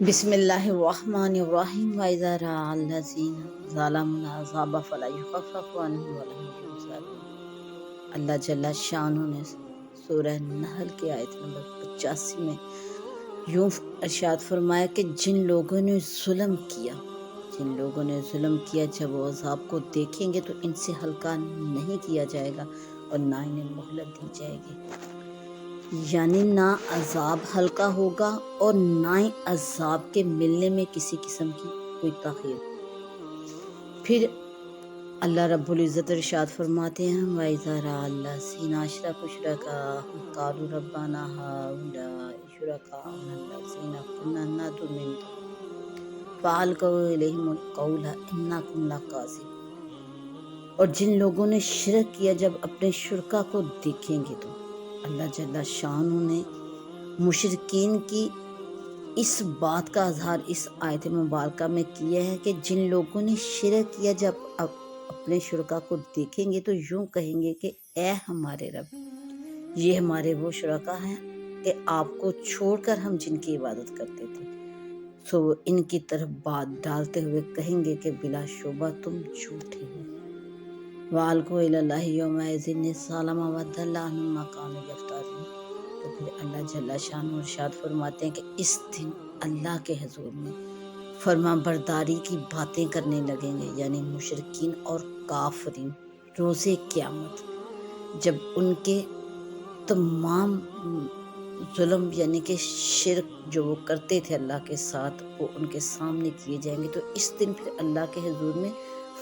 بسم اللہ الرحمن الرحیم وَإِذَا رَأَى الَّذِينَ ظَلَمُوا الْعَذَابَ فَلَا يُخَفَّفُ عَنْهُمْ وَلَا هُمْ يُنظَرُونَ۔ اللہ جل شانہ نے سورہ نحل کی آیت نمبر 85 میں یوں ارشاد فرمایا کہ جن لوگوں نے ظلم کیا جب وہ عذاب کو دیکھیں گے تو ان سے ہلکا نہیں کیا جائے گا اور نہ انہیں مہلت دی جائے گی، یعنی نہ عذاب ہلکا ہوگا اور نہ ہی عذاب کے ملنے میں کسی قسم کی کوئی تاخیر۔ پھر اللہ رب العزت ارشاد فرماتے ہیں وَإِذَا رَأَى الَّذِينَ أَشْرَكُوا شُرَكَاءَهُمْ قَالُوا رَبَّنَا هَٰؤُلَاءِ شُرَكَاؤُنَا الَّذِينَ كُنَّا نَدْعُو مِن دُونِكَ فَأَلْقَوْا إِلَيْهِمُ الْقَوْلَ إِنَّكُمْ لَكَاذِبُونَ۔ اور جن لوگوں نے شرک کیا جب اپنے شرکا کو دیکھیں گے تو اللہ جل شانہ نے مشرکین کی اس بات کا اظہار اس آیت مبارکہ میں کیا ہے کہ جن لوگوں نے شرک کیا جب اپنے شرکا کو دیکھیں گے تو یوں کہیں گے کہ اے ہمارے رب، یہ ہمارے وہ شرکا ہیں کہ آپ کو چھوڑ کر ہم جن کی عبادت کرتے تھے، سو وہ ان کی طرف بات ڈالتے ہوئے کہیں گے کہ بلا شبہ تم جھوٹے ہو۔ وَأَلْقُوا إِلَى اللَّهِ يَوْمَئِذٍ السَّلَامَ وَضَلَّ عَنْهُمْ مَا كَانُوا يَفْتَرُونَ۔ تو پھر اللہ جل شانہ ارشاد فرماتے ہیں کہ اس دن اللہ کے حضور میں فرما برداری کی باتیں کرنے لگیں گے، یعنی مشرکین اور کافرین روز قیامت، جب ان کے تمام ظلم یعنی کہ شرک جو وہ کرتے تھے اللہ کے ساتھ وہ ان کے سامنے کیے جائیں گے، تو اس دن پھر اللہ کے حضور میں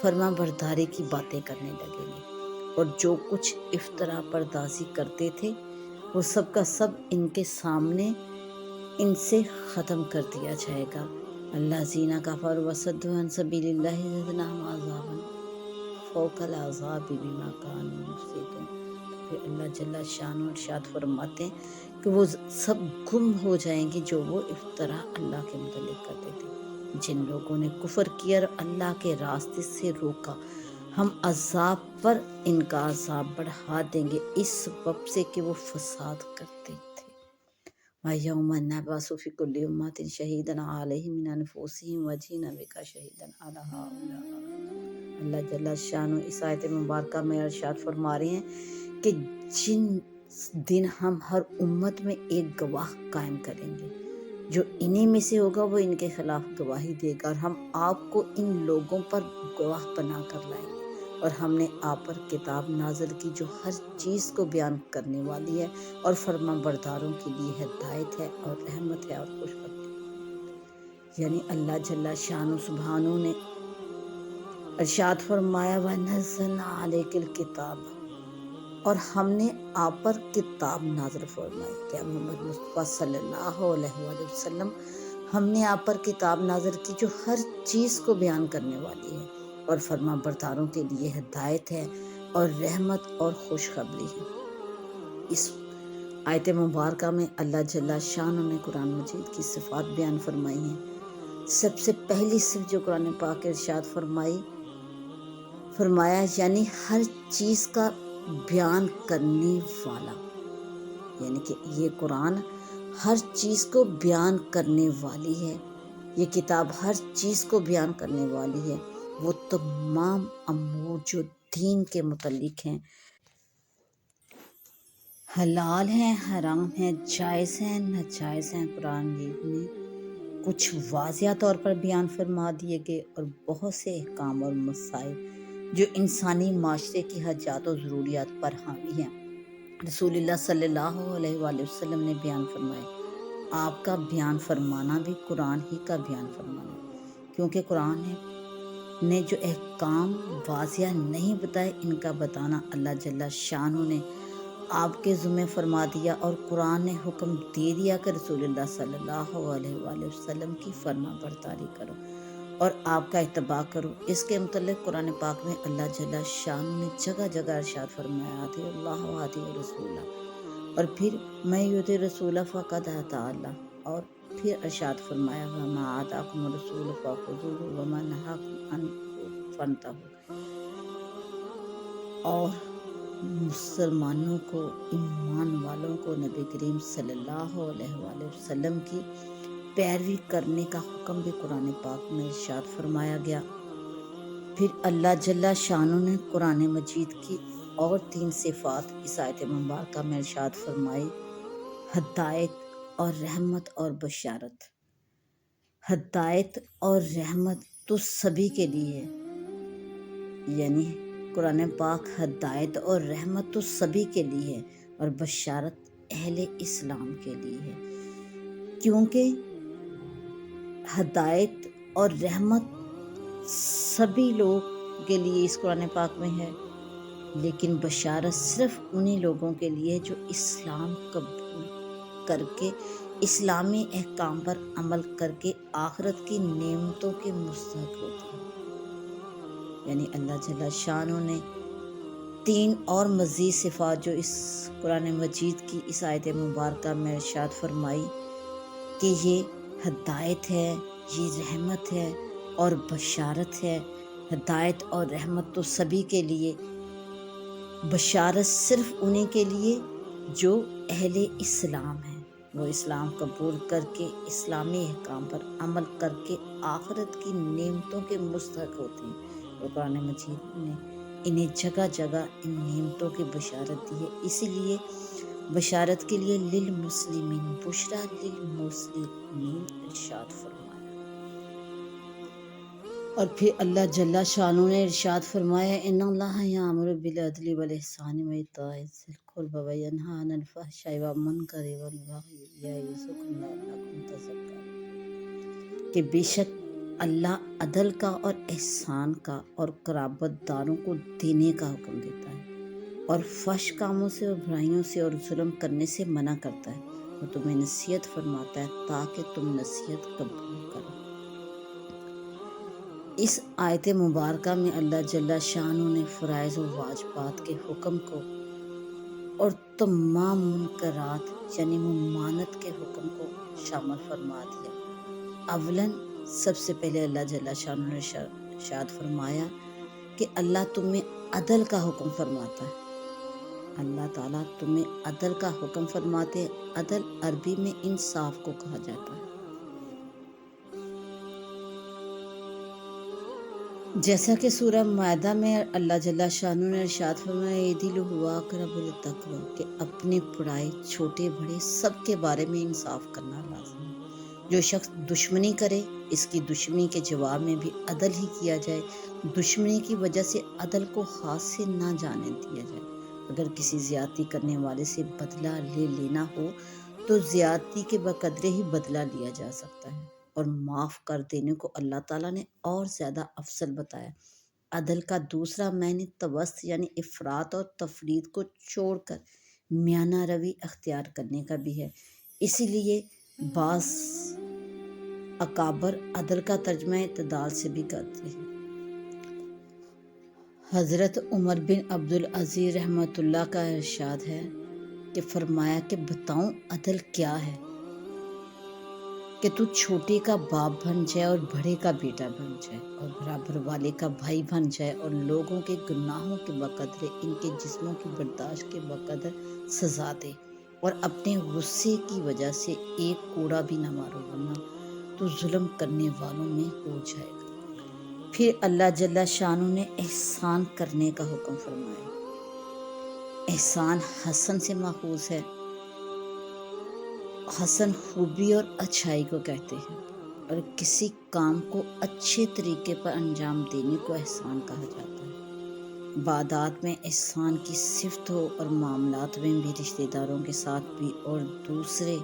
فرما برداری کی باتیں کرنے لگیں گے، اور جو کچھ افطرا پردازی کرتے تھے وہ سب کا سب ان کے سامنے ان سے ختم کر دیا جائے گا۔ اللہ زینہ کفروا وصدوا عن سبیل اللہ زدناہم عذابا فوق العذاب بما کانوا یفسقون۔ پھر اللہ جل شانہ ارشاد فرماتے ہیں کہ وہ سب گم ہو جائیں گے جو وہ افطرا اللہ کے متعلق کرتے تھے۔ جن لوگوں نے کفر کیا اور اللہ کے راستے سے روکا، ہم عذاب پر ان کا عذاب بڑھا دیں گے اس سبب سے کہ وہ فساد کرتے تھے۔ وَيَوْمَ نَبْعَثُ فِي كُلِّ أُمَّةٍ شَهِيدًا عَلَيْهِمْ مِنْ أَنفُسِهِمْ وَجِئْنَا بِكَ شَهِيدًا عَلَىٰ هَٰؤُلَاءِ۔ اللہ جل شانہ اس آیت مبارکہ میں ارشاد فرما رہے ہیں کہ جن دن ہم ہر امت میں ایک گواہ قائم کریں گے، جو انہی میں سے ہوگا وہ ان کے خلاف گواہی دے گا، اور ہم آپ کو ان لوگوں پر گواہ بنا کر لائیں گے، اور ہم نے آپ پر کتاب نازل کی جو ہر چیز کو بیان کرنے والی ہے اور فرما برداروں کے لیے ہدایت ہے اور رحمت ہے اور خوشخبری۔ یعنی اللہ جل شانہ سبحانہ نے ارشاد فرمایا وَنَزَّلْنَا عَلَيْكَ الْكِتَابَ، اور ہم نے آپ پر کتاب نازل فرمائی کہ محمد مصطفیٰ صلی اللہ علیہ وآلہ وسلم، ہم نے آپ پر کتاب نازل کی جو ہر چیز کو بیان کرنے والی ہے اور فرما برداروں کے لیے ہدایت ہے اور رحمت اور خوشخبری ہے۔ اس آیت مبارکہ میں اللہ جل شانہ نے قرآن مجید کی صفات بیان فرمائی ہیں۔ سب سے پہلی صفت جو قرآن پاک ارشاد فرمایا یعنی ہر چیز کا بیان کرنے والا، یعنی کہ یہ قرآن ہر چیز کو بیان کرنے والی ہے، یہ کتاب ہر چیز کو بیان کرنے والی ہے، وہ تمام امور جو دین کے متعلق ہیں، حلال ہیں، حرام ہیں، جائز ہیں، ناجائز ہیں، قرآن میں کچھ واضح طور پر بیان فرما دیے گئے اور بہت سے احکام اور مسائل جو انسانی معاشرے کی حاجات و ضروریات پر حاوی ہیں، رسول اللہ صلی اللہ علیہ وآلہ وسلم نے بیان فرمائے۔ آپ کا بیان فرمانا بھی قرآن ہی کا بیان فرمانا ہے، کیونکہ قرآن نے جو احکام واضح نہیں بتائے ان کا بتانا اللہ جل شانہ نے آپ کے ذمہ فرما دیا، اور قرآن نے حکم دے دیا کہ رسول اللہ صلی اللہ علیہ وآلہ وسلم کی فرما برداری کرو اور آپ کا اتباع کرو۔ اس کے متعلق قرآن پاک میں اللہ جل شانہ نے جگہ جگہ ارشاد فرمایا اطیعوا اللہ واطیعوا الرسول، اور پھر من یطع الرسول فقد اطاع اللہ، اور پھر ارشاد فرمایا وما آتاکم الرسول فخذوہ وما نہاکم عنہ فانتہوا۔ اور مسلمانوں کو، ایمان والوں کو نبی کریم صلی اللہ علیہ وآلہ وسلم کی پیروی کرنے کا حکم بھی قرآن پاک میں ارشاد فرمایا گیا۔ پھر اللہ جل شانہ نے قرآن مجید کی اور 3 صفات اس آیت مبارکہ میں ارشاد فرمائی: ہدایت اور رحمت اور بشارت۔ ہدایت اور رحمت تو سبھی کے لیے ہے، یعنی قرآن پاک ہدایت اور رحمت تو سبھی کے لیے ہے اور بشارت اہل اسلام کے لیے ہے، کیونکہ ہدایت اور رحمت سبھی لوگ کے لیے اس قرآن پاک میں ہے، لیکن بشارت صرف انہی لوگوں کے لیے جو اسلام قبول کر کے اسلامی احکام پر عمل کر کے آخرت کی نعمتوں کے مستحق ہوتے ہیں۔ یعنی اللہ جل شانہ نے 3 اور مزید صفات جو اس قرآن مجید کی اس آیت مبارکہ میں ارشاد فرمائی کہ یہ ہدایت ہے، یہ رحمت ہے اور بشارت ہے۔ ہدایت اور رحمت تو سبھی کے لیے، بشارت صرف انہی کے لیے جو اہل اسلام ہیں، وہ اسلام قبول کر کے اسلامی احکام پر عمل کر کے آخرت کی نعمتوں کے مستحق ہوتے ہیں۔ اور قرآن مجید نے انہیں جگہ جگہ ان نعمتوں کی بشارت دی ہے، اسی لیے بشارت کے لیے للمسلمین بشریٰ للمسلمین ارشاد فرمایا۔ اور پھر اللہ جل شانہ نے ارشاد فرمایا: ان اللہ یامر بالعدل والاحسان وایتاء ذی القربی وینہی عن الفحشاء والمنکر والبغی یعظکم لعلکم تذکرون، کہ بے شک اللہ عدل کا اور احسان کا اور قرابت داروں کو دینے کا حکم دیتا ہے، اور فحش کاموں سے اور برائیوں سے اور ظلم کرنے سے منع کرتا ہے، اور تمہیں نصیحت فرماتا ہے تاکہ تم نصیحت قبول کرو۔ اس آیت مبارکہ میں اللہ جل شانہ نے فرائض و واجبات کے حکم کو اور تمام منکرات یعنی ممانعت کے حکم کو شامل فرما دیا۔ اولاً سب سے پہلے اللہ جل شانہ نے ارشاد فرمایا کہ اللہ تمہیں عدل کا حکم فرماتا ہے۔ اللہ تعالیٰ تمہیں عدل کا حکم فرماتے ہیں۔ عدل عربی میں انصاف کو کہا جاتا ہے۔ جیسا کہ سورہ مائدہ میں اللہ جل شانہ نے ارشاد فرمایا: اعدلوا هو اقرب للتقوی، کہ اپنے پڑائے چھوٹے بڑے سب کے بارے میں انصاف کرنا لازم ہے۔ جو شخص دشمنی کرے اس کی دشمنی کے جواب میں بھی عدل ہی کیا جائے، دشمنی کی وجہ سے عدل کو ہاتھ سے نہ جانے دیا جائے۔ اگر کسی زیادتی کرنے والے سے بدلہ لے لینا ہو تو زیادتی کے بقدرے ہی بدلہ لیا جا سکتا ہے، اور معاف کر دینے کو اللہ تعالیٰ نے اور زیادہ افضل بتایا۔ عدل کا دوسرا معنی توسط یعنی افراط اور تفریط کو چھوڑ کر میانہ روی اختیار کرنے کا بھی ہے۔ اسی لیے بعض اکابر عدل کا ترجمہ اعتدال سے بھی کرتے ہیں۔ حضرت عمر بن عبدالعزیز رحمۃ اللہ کا ارشاد ہے کہ فرمایا کہ بتاؤں عدل کیا ہے، کہ تو چھوٹے کا باپ بن جائے اور بڑے کا بیٹا بن جائے، اور برابر والے کا بھائی بن جائے، اور لوگوں کے گناہوں کے بقدرے ان کے جسموں کی برداشت کے بقدر سزا دے، اور اپنے غصے کی وجہ سے ایک کوڑا بھی نہ مارو، ورنہ تو ظلم کرنے والوں میں ہو جائے گا۔ پھر اللہ جل شانہ نے احسان کرنے کا حکم فرمایا۔ احسان حسن سے ماخوذ ہے۔ حسن خوبی اور اچھائی کو کہتے ہیں، اور کسی کام کو اچھے طریقے پر انجام دینے کو احسان کہا جاتا ہے۔ عبادات میں احسان کی صفت ہو، اور معاملات میں بھی، رشتہ داروں کے ساتھ بھی اور دوسرے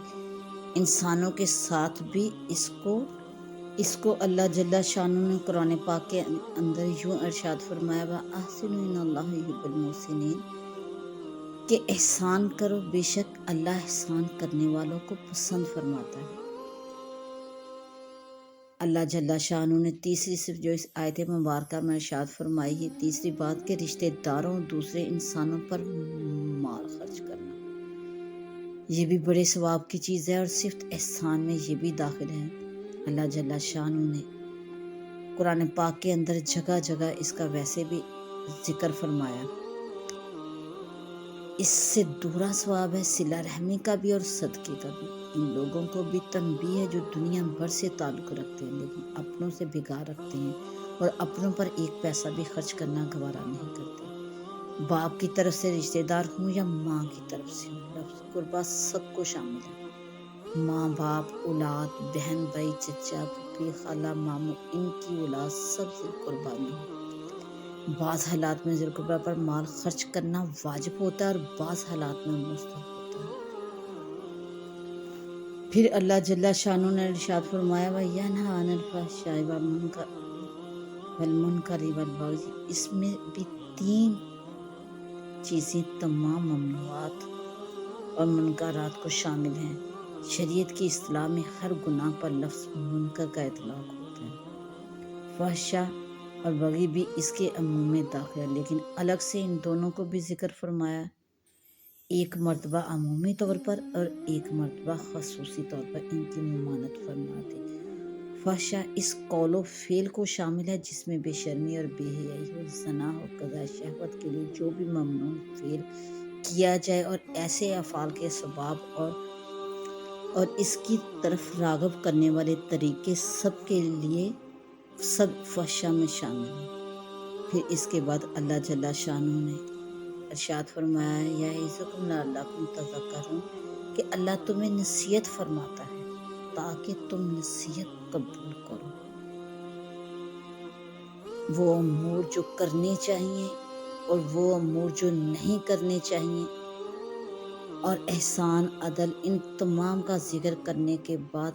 انسانوں کے ساتھ بھی، اس کو اللہ جل شانہ نے قرآن پاک کے اندر یوں ارشاد فرمایا: وَأَحْسِنُوا إِنَّ اللَّهَ يُحِبُّ الْمُحْسِنِينَ، کہ احسان کرو، بے شک اللہ احسان کرنے والوں کو پسند فرماتا ہے۔ اللہ جل شانہ نے تیسری صفت جو اس آیت مبارکہ میں ارشاد فرمائی ہے، تیسری بات کہ رشتہ داروں اور دوسرے انسانوں پر مال خرچ کرنا، یہ بھی بڑے ثواب کی چیز ہے، اور صفت احسان میں یہ بھی داخل ہے۔ اللہ جل شانہ نے قرآن پاک کے اندر جگہ جگہ اس کا ویسے بھی ذکر فرمایا۔ اس سے دوہرا ثواب ہے، صلہ رحمی کا بھی اور صدقے کا بھی۔ ان لوگوں کو بھی تنبیہ ہے جو دنیا بھر سے تعلق رکھتے ہیں لیکن اپنوں سے بگاڑ رکھتے ہیں اور اپنوں پر ایک پیسہ بھی خرچ کرنا گوارا نہیں کرتے۔ باپ کی طرف سے رشتہ دار ہوں یا ماں کی طرف سے ہوں، لفظ قربا سب کو شامل ہے۔ ماں باپ، اولاد، بہن بھائی، چچا پھوپھی، خالہ ماموں، ان کی اولاد سب ذی قربانی ہے۔ بعض حالات میں ذی القربہ پر مال خرچ کرنا واجب ہوتا ہے اور بعض حالات میں مستحب ہوتا ہے۔ پھر اللہ جل شانہ نے ارشاد فرمایا وَيَنْهَىٰ عَنِ الْفَحْشَاءِ وَالْمُنکَرِ وَالْبَغْیِ، اس میں بھی تین چیزیں تمام ممنوعات اور منکرات کو شامل ہیں۔ شریعت کی اصطلاح میں ہر گناہ پر لفظ منکر کا اطلاق ہوتا ہے۔ فحشا اور بغی بھی اس کے عموم میں داخل ہے لیکن الگ سے ان دونوں کو بھی ذکر فرمایا، ایک مرتبہ عمومی طور پر اور ایک مرتبہ خصوصی طور پر ان کی ممانعت فرما دی۔ فحشا اس قول و فعل کو شامل ہے جس میں بے شرمی اور بے حیائی ہو، زنا ہو، قضاء شہوت کے لیے جو بھی ممنوع فعل کیا جائے اور ایسے افعال کے اسباب اور اس کی طرف راغب کرنے والے طریقے سب کے لیے سب فحشا میں شامل ہیں۔ پھر اس کے بعد اللہ جل شانہ نے ارشاد فرمایا یعظکم لعلکم تذکرون کہ اللہ تمہیں نصیحت فرماتا ہے تاکہ تم نصیحت قبول کرو۔ وہ امور جو کرنے چاہیے اور وہ امور جو نہیں کرنے چاہیے اور احسان، عدل، ان تمام کا ذکر کرنے کے بعد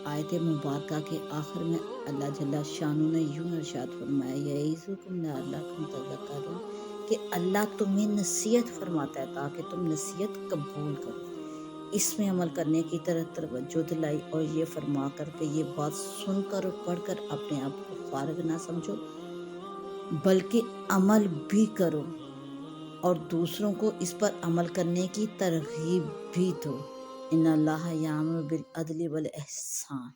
آیت مبارکہ کے آخر میں اللہ جل شانہ نے یوں ارشاد فرمایا یعظکم لعلکم تذکرون کہ اللہ تمہیں نصیحت فرماتا ہے تاکہ تم نصیحت قبول کرو۔ اس میں عمل کرنے کی طرف توجہ دلائی اور یہ فرما کر کہ یہ بات سن کر اور پڑھ کر اپنے آپ کو فارغ نہ سمجھو بلکہ عمل بھی کرو اور دوسروں کو اس پر عمل کرنے کی ترغیب بھی دو۔ ان اللہ یامر بالعدل والاحسان۔